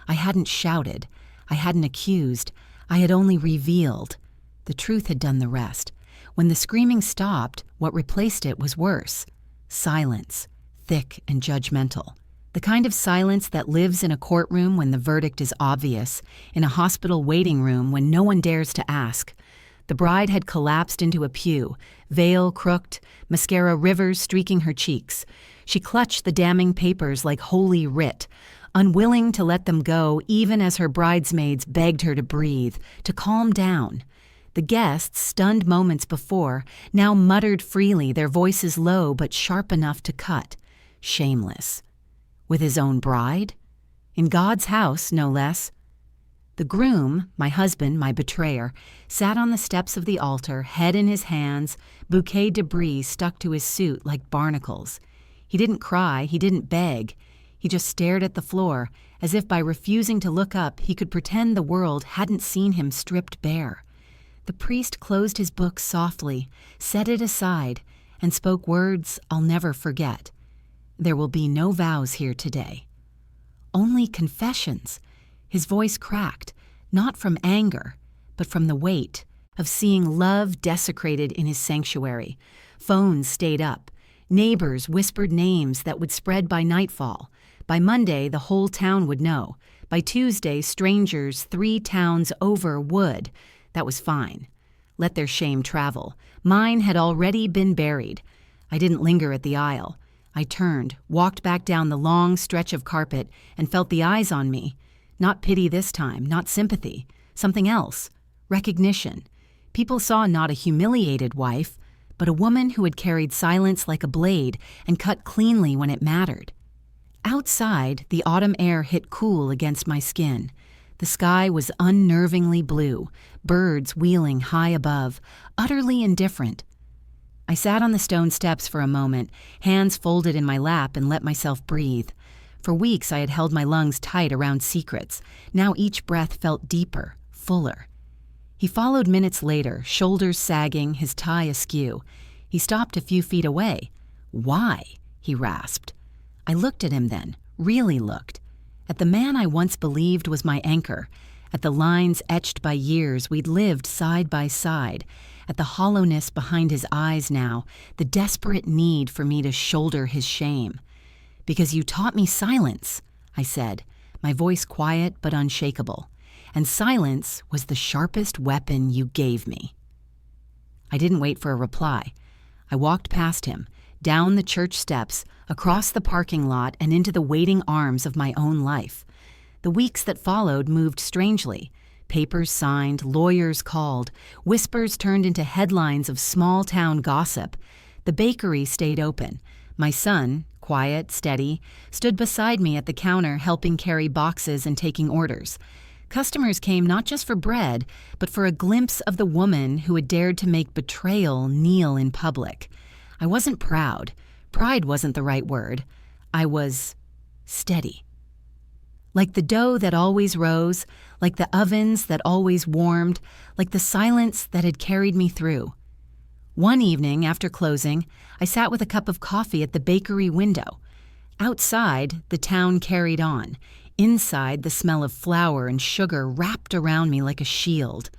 Speaker 1: I hadn't shouted. I hadn't accused. I had only revealed. The truth had done the rest. When the screaming stopped, what replaced it was worse. Silence, thick and judgmental. The kind of silence that lives in a courtroom when the verdict is obvious, in a hospital waiting room when no one dares to ask. The bride had collapsed into a pew, veil crooked, mascara rivers streaking her cheeks. She clutched the damning papers like holy writ, unwilling to let them go even as her bridesmaids begged her to breathe, to calm down. The guests, stunned moments before, now muttered freely, their voices low but sharp enough to cut. Shameless. With his own bride? In God's house, no less. The groom, my husband, my betrayer, sat on the steps of the altar, head in his hands, bouquet debris stuck to his suit like barnacles. He didn't cry, he didn't beg. He just stared at the floor, as if by refusing to look up he could pretend the world hadn't seen him stripped bare. The priest closed his book softly, set it aside, and spoke words I'll never forget. There will be no vows here today. Only confessions. His voice cracked, not from anger, but from the weight of seeing love desecrated in his sanctuary. Phones stayed up. Neighbors whispered names that would spread by nightfall. By Monday, the whole town would know. By Tuesday, strangers 3 towns over would. That was fine. Let their shame travel. Mine had already been buried. I didn't linger at the aisle. I turned, walked back down the long stretch of carpet, and felt the eyes on me. Not pity this time, not sympathy. Something else. Recognition. People saw not a humiliated wife, but a woman who had carried silence like a blade and cut cleanly when it mattered. Outside, the autumn air hit cool against my skin. The sky was unnervingly blue, birds wheeling high above, utterly indifferent. I sat on the stone steps for a moment, hands folded in my lap, and let myself breathe. For weeks I had held my lungs tight around secrets. Now each breath felt deeper, fuller. He followed minutes later, shoulders sagging, his tie askew. He stopped a few feet away. "Why?" he rasped. I looked at him then, really looked. At the man I once believed was my anchor, at the lines etched by years we'd lived side by side, at the hollowness behind his eyes now, the desperate need for me to shoulder his shame. "Because you taught me silence," I said, my voice quiet but unshakable, "and silence was the sharpest weapon you gave me." I didn't wait for a reply. I walked past him, down the church steps, across the parking lot, and into the waiting arms of my own life. The weeks that followed moved strangely. Papers signed, lawyers called, whispers turned into headlines of small-town gossip. The bakery stayed open. My son, quiet, steady, stood beside me at the counter helping carry boxes and taking orders. Customers came not just for bread, but for a glimpse of the woman who had dared to make betrayal kneel in public. I wasn't proud. Pride wasn't the right word. I was steady. Like the dough that always rose, like the ovens that always warmed, like the silence that had carried me through. One evening, after closing, I sat with a cup of coffee at the bakery window. Outside, the town carried on. Inside, the smell of flour and sugar wrapped around me like a shield.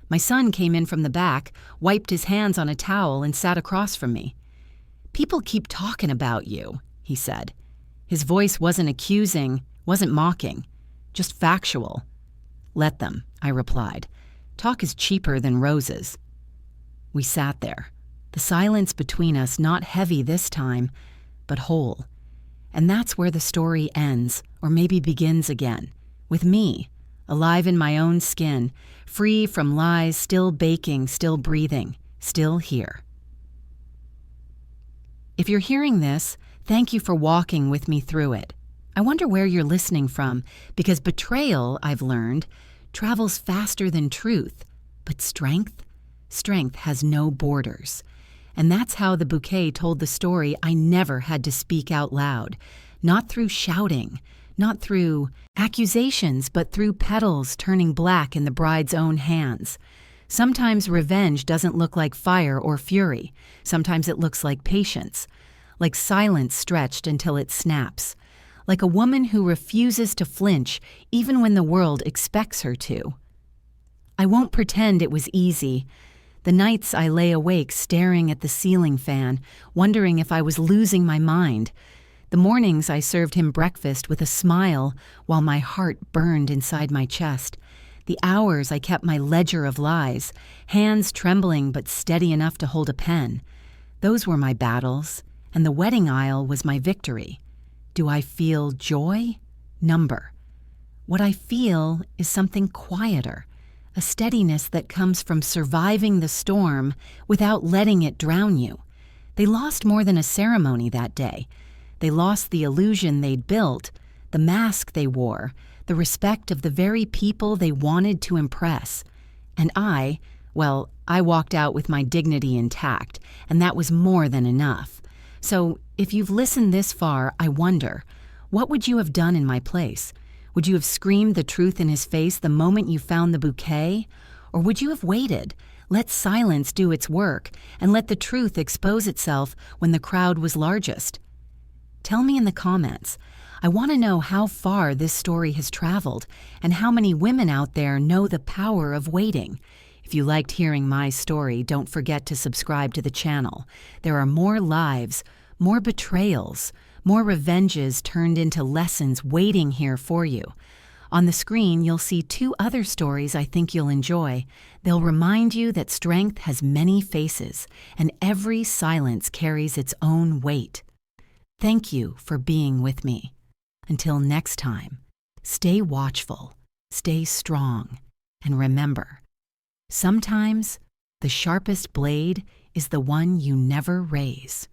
Speaker 1: My son came in from the back, wiped his hands on a towel, and sat across from me. "People keep talking about you," he said. His voice wasn't accusing, wasn't mocking, just factual. "Let them," I replied. "Talk is cheaper than roses." We sat there, the silence between us not heavy this time, but whole. And that's where the story ends, or maybe begins again, with me, alive in my own skin, free from lies, still baking, still breathing, still here. If you're hearing this, thank you for walking with me through it. I wonder where you're listening from, because betrayal, I've learned, travels faster than truth, but strength has no borders. And that's how the Bouquet told the story I never had to speak out loud, not through shouting, not through accusations, but through petals turning black in the bride's own hands. Sometimes revenge doesn't look like fire or fury. Sometimes it looks like patience, like silence stretched until it snaps, like a woman who refuses to flinch even when the world expects her to. I won't pretend it was easy. The nights I lay awake staring at the ceiling fan, wondering if I was losing my mind. The mornings I served him breakfast with a smile while my heart burned inside my chest. The hours I kept my ledger of lies, hands trembling but steady enough to hold a pen. Those were my battles, and the wedding aisle was my victory. Do I feel joy? Number. What I feel is something quieter, a steadiness that comes from surviving the storm without letting it drown you. They lost more than a ceremony that day. They lost the illusion they'd built, the mask they wore, the respect of the very people they wanted to impress. And I walked out with my dignity intact, and that was more than enough. So, if you've listened this far, I wonder, what would you have done in my place? Would you have screamed the truth in his face the moment you found the bouquet? Or would you have waited, let silence do its work, and let the truth expose itself when the crowd was largest? Tell me in the comments. I want to know how far this story has traveled and how many women out there know the power of waiting. If you liked hearing my story, don't forget to subscribe to the channel. There are more lives, more betrayals, more revenges turned into lessons waiting here for you. On the screen, you'll see 2 other stories I think you'll enjoy. They'll remind you that strength has many faces, and every silence carries its own weight. Thank you for being with me. Until next time, stay watchful, stay strong, and remember, sometimes the sharpest blade is the one you never raise.